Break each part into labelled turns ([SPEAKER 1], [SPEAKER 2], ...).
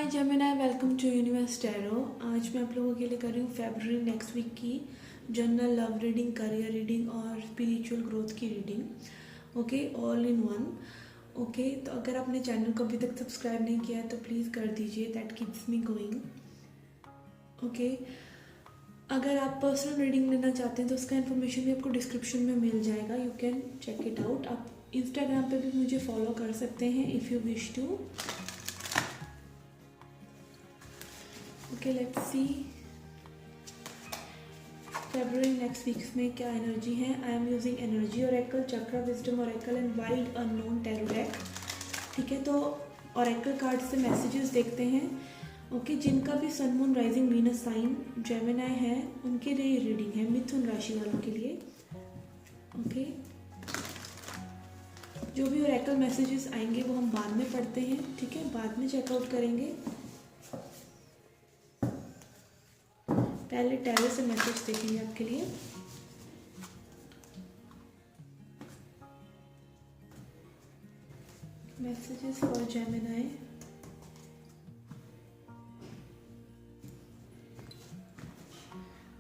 [SPEAKER 1] Hi Gemini, welcome to universe tarot. आज मैं आप लोगों के लिए कर रही हूँ फेब्रुअरी नेक्स्ट वीक की general love reading, career reading और स्पिरिचुअल ग्रोथ की reading. Okay, all in one. Okay, तो अगर आपने चैनल को अभी तक सब्सक्राइब नहीं किया है तो प्लीज़ कर दीजिए, that keeps me going. Okay, अगर आप पर्सनल रीडिंग लेना चाहते हैं तो उसका इन्फॉर्मेशन भी आपको डिस्क्रिप्शन में मिल जाएगा, you can check it out. आप इंस्टाग्राम पे भी मुझे फॉलो कर सकते हैं if you wish to. Okay, let's see February next weeks में क्या एनर्जी है। I am using energy oracle, chakra, wisdom oracle and wild unknown tarot deck. ठीक है, तो ओरेकल कार्ड से मैसेजेस देखते हैं। ओके, जिनका भी sun, moon, rising, Venus sign Gemini है उनके लिए रीडिंग है, मिथुन राशि वालों के लिए। ओके, जो भी ओरेकल मैसेजेस आएंगे वो हम बाद में पढ़ते हैं, ठीक है, बाद में चेकआउट करेंगे। पहले टैरो से मैसेज देखेंगे आपके लिए। Messages for Gemini.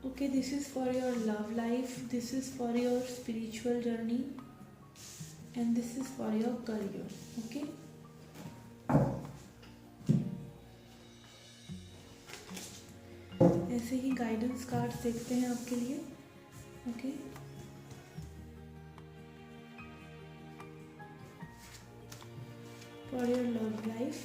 [SPEAKER 1] Okay, this is for your love life, this is for your spiritual journey and this is for your career. Okay, ऐसे ही गाइडेंस कार्ड्स देखते हैं आपके लिए। Okay, for your love life,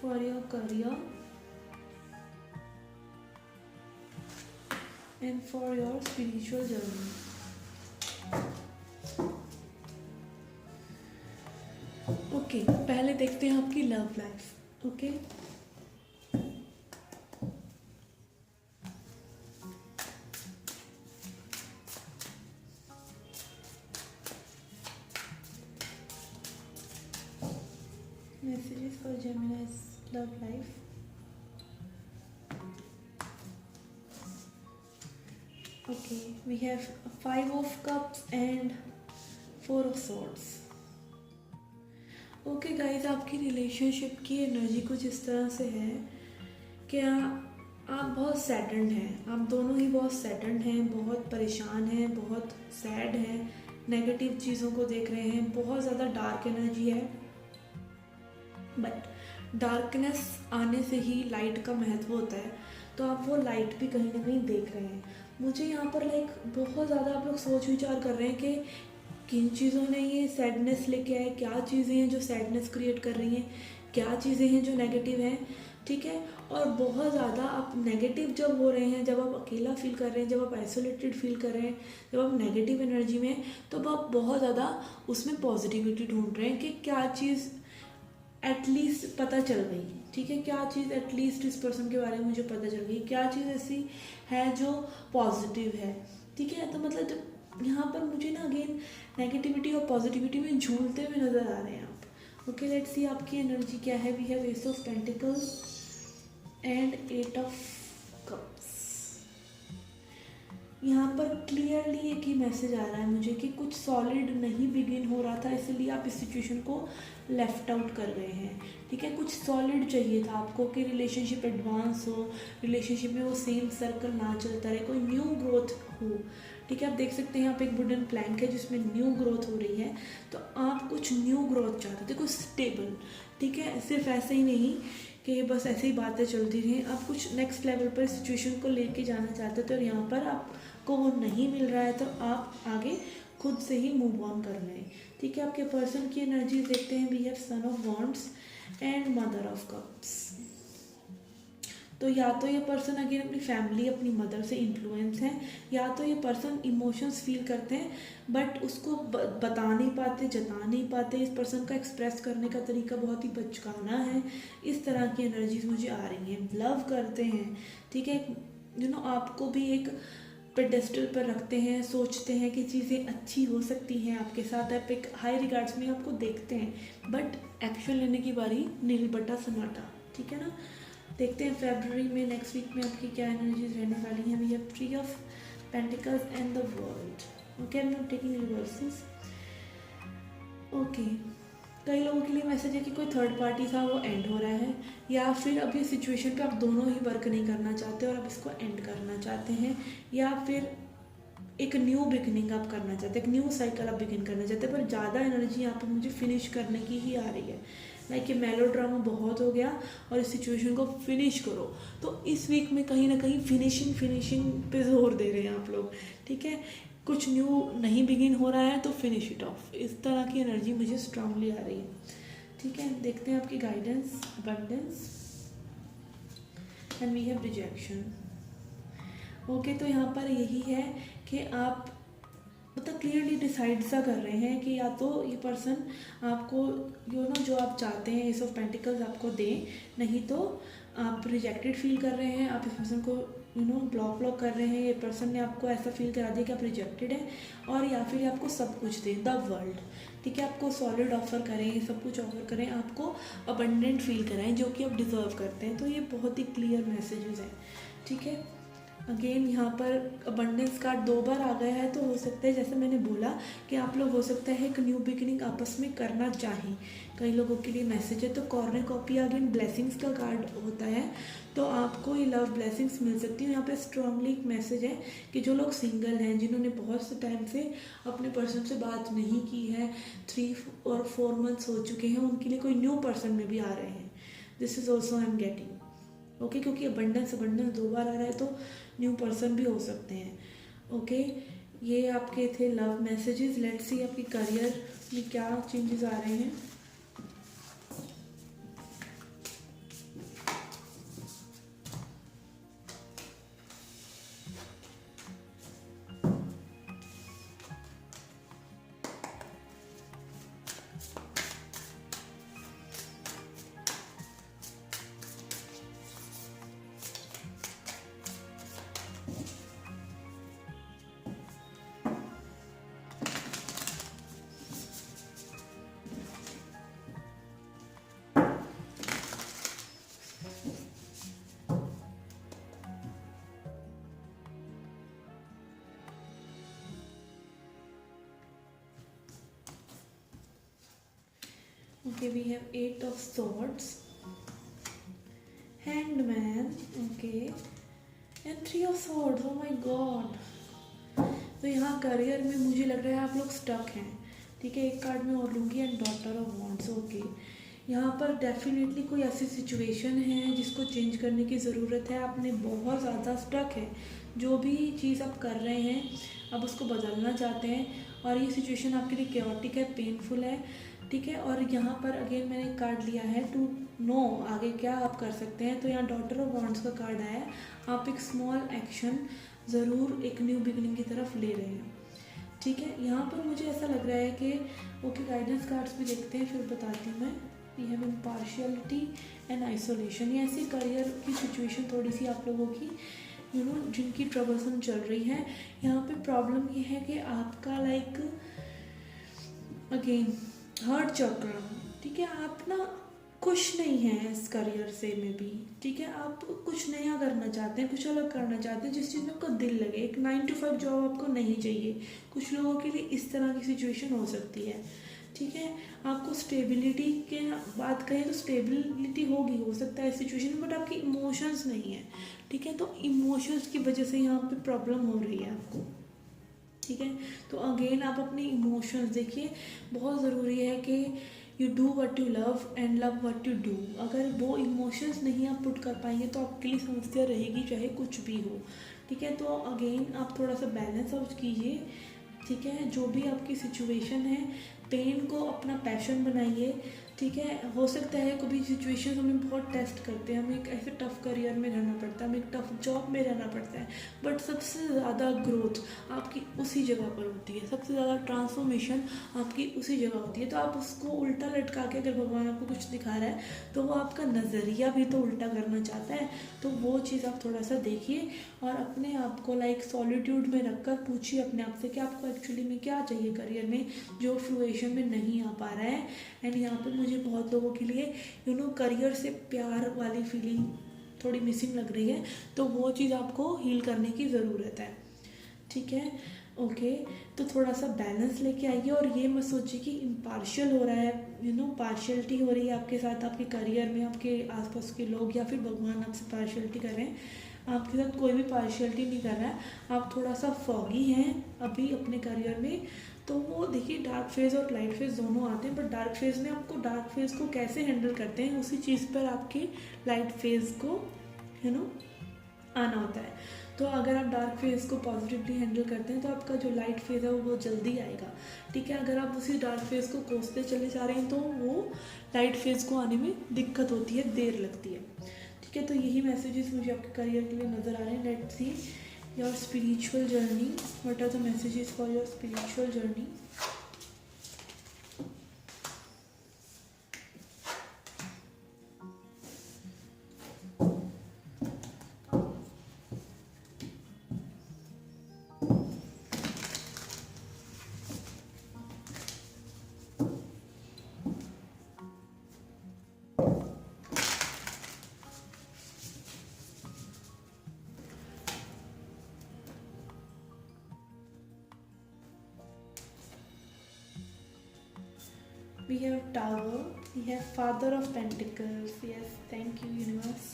[SPEAKER 1] for your career and for your spiritual journey. Okay, पहले देखते हैं आपकी love life. Okay, messages for Gemini's love life. Okay, we have 5 of cups and 4 of swords. Okay guys, आपकी relationship की energy कुछ इस तरह से है कि आप बहुत सैडेंड हैं, आप दोनों ही बहुत सैडेंड हैं, बहुत परेशान हैं, बहुत सैड हैं, नेगेटिव चीज़ों को देख रहे हैं, बहुत ज़्यादा डार्क एनर्जी है। बट डार्कनेस आने से ही लाइट का महत्व होता है, तो आप वो लाइट भी कहीं ना कहीं देख रहे हैं। मुझे यहाँ पर बहुत ज़्यादा आप लोग सोच विचार कर रहे हैं कि किन चीज़ों ने ये सैडनेस लेके आए, क्या चीज़ें हैं जो सैडनेस क्रिएट कर रही हैं, क्या चीज़ें हैं जो नेगेटिव हैं। ठीक है, और बहुत ज़्यादा आप नेगेटिव जब हो रहे हैं, जब आप अकेला फील कर रहे हैं, जब आप आइसोलेटेड फील कर रहे हैं, जब आप नेगेटिव एनर्जी में, तो आप बहुत ज़्यादा उसमें पॉजिटिविटी ढूंढ रहे हैं कि क्या चीज़ एटलीस्ट पता चल गई। ठीक है, क्या चीज़ एटलीस्ट इस पर्सन के बारे में मुझे पता चल गई, क्या चीज़ ऐसी है जो पॉजिटिव है। ठीक है, तो मतलब यहाँ पर मुझे ना अगेन नेगेटिविटी और पॉजिटिविटी में झूलते हुए नज़र आ रहे हैं आप। ओके, लेट्स सी आपकी एनर्जी क्या है। We have ace of pentacles and 8 of cups. यहाँ पर क्लियरली एक ही मैसेज आ रहा है मुझे कि कुछ सॉलिड नहीं बिगिन हो रहा था, इसलिए आप इस सिचुएशन को लेफ्ट आउट कर गए हैं। ठीक है, कुछ सॉलिड चाहिए था आपको कि रिलेशनशिप एडवांस हो, रिलेशनशिप में वो सेम सर्कल ना चलता रहे, कोई न्यू ग्रोथ हो। ठीक है, आप देख सकते हैं यहाँ पे एक वुडन प्लैंक है जिसमें न्यू ग्रोथ हो रही है, तो आप कुछ न्यू ग्रोथ चाहते थे, कुछ स्टेबल। ठीक है, सिर्फ ऐसे ही नहीं कि बस ऐसे ही बातें चलती रहीं, आप कुछ नेक्स्ट लेवल पर सिचुएशन को लेके जाना चाहते थे और यहाँ पर आपको वो नहीं मिल रहा है, तो आप आगे खुद से ही मूव ऑन कर रहे हैं। ठीक है, आपके पर्सन की एनर्जी देखते हैं। We have son of wands and mother of cups. तो या तो ये पर्सन अगेन अपनी फैमिली, अपनी मदर से इन्फ्लुएंस है, या तो ये पर्सन इमोशंस फील करते हैं बट उसको बता नहीं पाते, जता नहीं पाते। इस पर्सन का एक्सप्रेस करने का तरीका बहुत ही बचकाना है। इस तरह की एनर्जीज मुझे आ रही हैं। लव करते हैं, ठीक है, आपको भी एक पेडेस्टल पर रखते हैं, सोचते हैं कि चीज़ें अच्छी हो सकती हैं आपके साथ, आप एक हाई रिगार्ड्स में आपको देखते हैं, बट एक्शन लेने की बारी नील बटा सन्नाटा। ठीक है ना, देखते हैं फरवरी में नेक्स्ट वीक में आपकी क्या एनर्जीज रहने वाली हैं। We have 3 of pentacles and the world. Okay, I am not taking reverses. Okay, कई लोगों के लिए मैसेज है कि कोई थर्ड पार्टी था वो एंड हो रहा है, या फिर अब ये सिचुएशन पे आप दोनों ही वर्क नहीं करना चाहते और आप इसको एंड करना चाहते हैं, या फिर एक न्यू बिगनिंग आप करना चाहते हैं, एक न्यू साइकिल आप बिगिन करना चाहते हैं। पर ज़्यादा एनर्जी यहाँ पे मुझे फिनिश करने की ही आ रही है, लाइक ये मेलो ड्रामा बहुत हो गया और इस सिचुएशन को फिनिश करो। तो इस वीक में कहीं ना कहीं फिनिशिंग पे जोर दे रहे हैं आप लोग, ठीक है। कुछ न्यू नहीं बिगिन हो रहा है तो फिनिश इट ऑफ, इस तरह की एनर्जी मुझे स्ट्रांगली आ रही है, ठीक है। देखते हैं आपकी guidance, abundance and we have rejection. Okay, तो यहाँ पर यही है कि आप मतलब क्लियरली डिसाइड सा कर रहे हैं कि या तो ये पर्सन आपको जो आप चाहते हैं एस ऑफ पेंटिकल्स आपको दें, नहीं तो आप रिजेक्टेड फील कर रहे हैं, आप इस पर्सन को ब्लॉक कर रहे हैं, ये पर्सन ने आपको ऐसा फील करा दिया कि आप रिजेक्टेड हैं, और या फिर आपको सब कुछ दें, द वर्ल्ड, ठीक है, आपको सॉलिड ऑफर करें, सब कुछ ऑफर करें, आपको अबंडेंट फील कराएं जो कि आप डिज़र्व करते हैं। तो ये बहुत ही क्लियर मैसेजेस हैं, ठीक है। अगेन यहाँ पर अबंडेंस कार्ड 2 बार आ गया है, तो हो सकता है जैसे मैंने बोला कि आप लोग हो सकता है एक न्यू बिगिनिंग आपस में करना चाहें, कई लोगों के लिए मैसेज है। तो कॉर्नर कॉपी अगेन ब्लेसिंग्स का कार्ड होता है, तो आपको ये लव ब्लेसिंग्स मिल सकती है। यहाँ पे स्ट्रांगली एक मैसेज है कि जो लोग सिंगल हैं, जिन्होंने बहुत से टाइम से अपने पर्सन से बात नहीं की है, 3 और 4 मंथ्स हो चुके हैं, उनके लिए कोई न्यू पर्सन में भी आ रहे हैं। This is also I am getting, okay, क्योंकि अबंडेंस 2 बार आ रहा है तो न्यू पर्सन भी हो सकते हैं, ओके। ये आपके थे लव मैसेजेस। लेट्स सी आपकी करियर में क्या चेंजेस आ रहे हैं। Okay, we have 8 of swords, hanged man, okay, and 3 of swords. Oh my god। तो यहाँ करियर में मुझे लग रहा है आप लोग स्टक हैं, ठीक है। एक कार्ड में और लूँगी, and daughter of wands, okay. यहाँ पर डेफिनेटली कोई ऐसी सिचुएशन है जिसको चेंज करने की ज़रूरत है, आपने बहुत ज़्यादा स्टक है, जो भी चीज़ आप कर रहे हैं आप उसको बदलना चाहते हैं, और ये सिचुएशन आपके लिए केओटिक है, पेनफुल है, ठीक है। और यहाँ पर अगेन मैंने एक कार्ड लिया है टू नो आगे क्या आप कर सकते हैं। तो यहाँ डॉटर ऑफ वॉन्ड्स का कार्ड आया है, आप एक स्मॉल एक्शन ज़रूर एक न्यू बिगनिंग की तरफ ले रहे हैं, ठीक है। यहाँ पर मुझे ऐसा लग रहा है कि ओके, गाइडेंस कार्ड्स भी देखते हैं फिर बताती हूँ मैं। We have impartiality and isolation. ये ऐसी करियर की सिचुएशन थोड़ी सी आप लोगों की जिनकी ट्रबल्सम चल रही है। यहाँ पे प्रॉब्लम ये है कि आपका लाइक अगेन हर्ट चक्र, ठीक है, आप ना खुश नहीं हैं इस करियर से में भी, ठीक है। आप कुछ नया करना चाहते हैं, कुछ अलग करना चाहते हैं, जिस चीज़ में आपका दिल लगे। एक 9 to 5 जॉब आपको नहीं चाहिए, कुछ लोगों के लिए इस तरह की सिचुएशन हो सकती है, ठीक है। आपको स्टेबिलिटी के बात करें तो स्टेबिलिटी होगी, हो सकता है सिचुएशन में, बट आपकी इमोशंस नहीं है, ठीक है। तो इमोशंस की वजह से यहाँ पे प्रॉब्लम हो रही है आपको, ठीक है। तो अगेन आप अपने इमोशंस देखिए, बहुत ज़रूरी है कि you do what you love and love what you do. अगर वो इमोशंस नहीं आप पुट कर पाएंगे तो आपके लिए समस्या रहेगी, चाहे कुछ भी हो, ठीक है। तो अगेन आप थोड़ा सा बैलेंस आउट कीजिए, ठीक है। जो भी आपकी सिचुएशन है, पेन को अपना पैशन बनाइए, ठीक है। हो सकता है कभी सिचुएशन हमें बहुत टेस्ट करते हैं, हमें एक ऐसे टफ करियर में रहना पड़ता है, हमें एक टफ जॉब में रहना पड़ता है, बट सबसे ज़्यादा ग्रोथ आपकी उसी जगह पर होती है, सबसे ज़्यादा ट्रांसफॉर्मेशन आपकी उसी जगह होती है। तो आप उसको उल्टा लटका के अगर भगवान आपको कुछ दिखा रहा है तो वो आपका नज़रिया भी तो उल्टा करना चाहता है, तो वो चीज़ आप थोड़ा सा देखिए और अपने आप को लाइक सॉलिट्यूड में रखकर पूछिए अपने आप से कि आपको एक्चुअली में क्या चाहिए करियर में, जो फ्लुएशन में नहीं आ पा रहा है। एंड यहाँ पर मुझे बहुत लोगों के लिए करियर से प्यार वाली फीलिंग थोड़ी मिसिंग लग रही है, तो वो चीज़ आपको हील करने की ज़रूरत है, ठीक है। ओके, तो थोड़ा सा बैलेंस लेके आइए और ये मत सोचिए कि इम्पार्शियल हो रहा है, पार्शियलिटी हो रही है आपके साथ, आपके करियर में, आपके आसपास के लोग या फिर भगवान आपसे पार्शियलिटी कर रहे हैं। आपके साथ कोई भी पार्शियलिटी नहीं कर रहा है। आप थोड़ा सा फॉगी हैं अभी अपने करियर में। तो वो देखिए, डार्क फेज और लाइट फेज दोनों आते हैं, बट डार्क फेज में आपको डार्क फेज को कैसे हैंडल करते हैं उसी चीज़ पर आपके लाइट फेज को आना होता है। तो अगर आप डार्क फेज को पॉजिटिवली हैंडल करते हैं तो आपका जो लाइट फेज है वो जल्दी आएगा। ठीक है, अगर आप उसी डार्क फेज को कोसते चले जा रहे हैं तो वो लाइट फेज को आने में दिक्कत होती है, देर लगती है। ठीक है, तो यही मैसेजेस मुझे आपके करियर के लिए नज़र आ रहे हैं। Let's see your spiritual journey, what are the messages for your spiritual journey. We have Tower, we have Father of Pentacles, yes, thank you universe,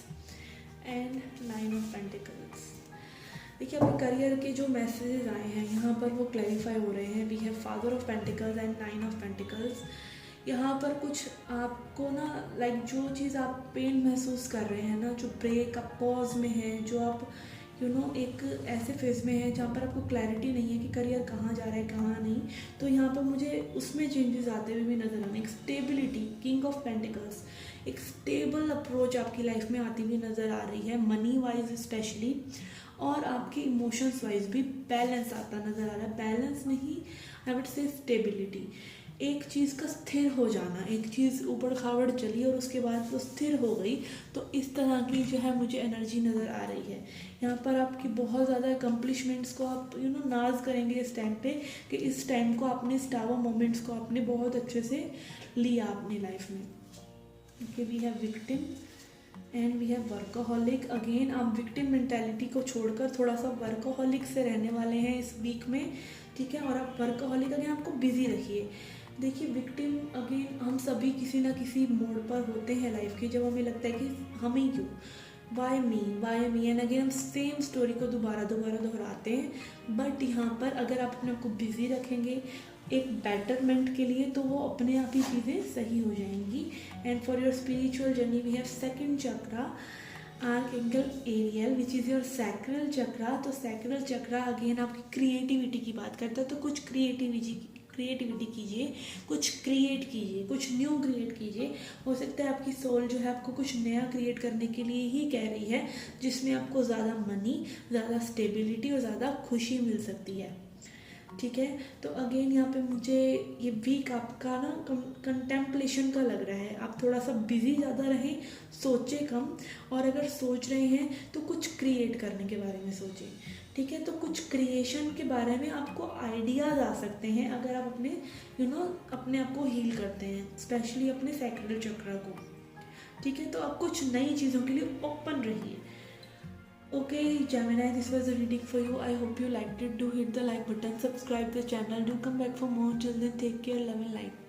[SPEAKER 1] and Nine of Pentacles। देखिए, अपने करियर के जो मैसेजेस आए हैं यहाँ पर वो clarify हो रहे हैं। We have father of pentacles and nine of pentacles. यहाँ पर कुछ आपको ना, लाइक जो चीज़ आप पेन महसूस कर रहे हैं ना, जो ब्रेक आप पॉज में है, जो आप एक ऐसे फेज में है जहाँ पर आपको क्लैरिटी नहीं है कि करियर कहाँ जा रहा है कहाँ नहीं, तो यहाँ पर मुझे उसमें चेंजेस आते हुए भी नजर आ रहे हैं। एक स्टेबिलिटी, किंग ऑफ पेंटिकल्स, एक स्टेबल अप्रोच आपकी लाइफ में आती हुई नज़र आ रही है, मनी वाइज स्पेशली, और आपके इमोशंस वाइज भी बैलेंस आता नज़र आ रहा है। बैलेंस नहीं, आई वुड से स्टेबिलिटी, एक चीज़ का स्थिर हो जाना, एक चीज़ ऊबड़ खाबड़ चली और उसके बाद वो स्थिर हो गई, तो इस तरह की जो है मुझे एनर्जी नज़र आ रही है। यहाँ पर आपकी बहुत ज़्यादा अकम्पलिशमेंट्स को आप नाज करेंगे इस टाइम पे, कि इस टाइम को आपने, स्टावर मोमेंट्स को आपने बहुत अच्छे से लिया अपनी लाइफ में। Okay, we have victim and we have workaholic. Again आप विक्टिम मेंटालिटी को छोड़कर थोड़ा सा वर्कोहॉलिक से रहने वाले हैं इस वीक में। ठीक है, और आप वर्कोहॉलिक, अगेन आपको बिजी रखिए। देखिए, विक्टिम अगेन हम सभी किसी ना किसी मोड़ पर होते हैं लाइफ के, जब हमें लगता है कि हम ही क्यों, वाई मी एंड अगेन हम सेम स्टोरी को दोबारा दोहराते हैं। बट यहाँ पर अगर आप अपने आप को बिजी रखेंगे एक बेटरमेंट के लिए, तो वो अपने आप ही चीज़ें सही हो जाएंगी। And for your spiritual journey we have second chakra, archangel Ariel, which is your sacral chakra. तो सैक्रल चक्रा अगेन आपकी क्रिएटिविटी की बात करता है, तो कुछ क्रिएटिविटी कीजिए, कुछ क्रिएट कीजिए, कुछ न्यू क्रिएट कीजिए। हो सकता है आपकी सोल जो है आपको कुछ नया क्रिएट करने के लिए ही कह रही है, जिसमें आपको ज़्यादा मनी, ज़्यादा स्टेबिलिटी और ज़्यादा खुशी मिल सकती है। ठीक है, तो अगेन यहाँ पे मुझे ये वीक आपका ना कंटेम्पलेशन का लग रहा है। आप थोड़ा सा बिजी ज़्यादा रहें, सोचें कम, और अगर सोच रहे हैं तो कुछ क्रिएट करने के बारे में सोचें। ठीक है, तो कुछ क्रिएशन के बारे में आपको आइडियाज़ आ सकते हैं अगर आप अपने अपने आप को हील करते हैं, स्पेशली अपने सैक्रल चक्र को। ठीक है, तो आप कुछ नई चीज़ों के लिए ओपन रहिए। Okay, Gemini, this was a reading for you. I hope you liked it. Do hit the like button, subscribe the channel, do come back for more. Till then, take care, love and light.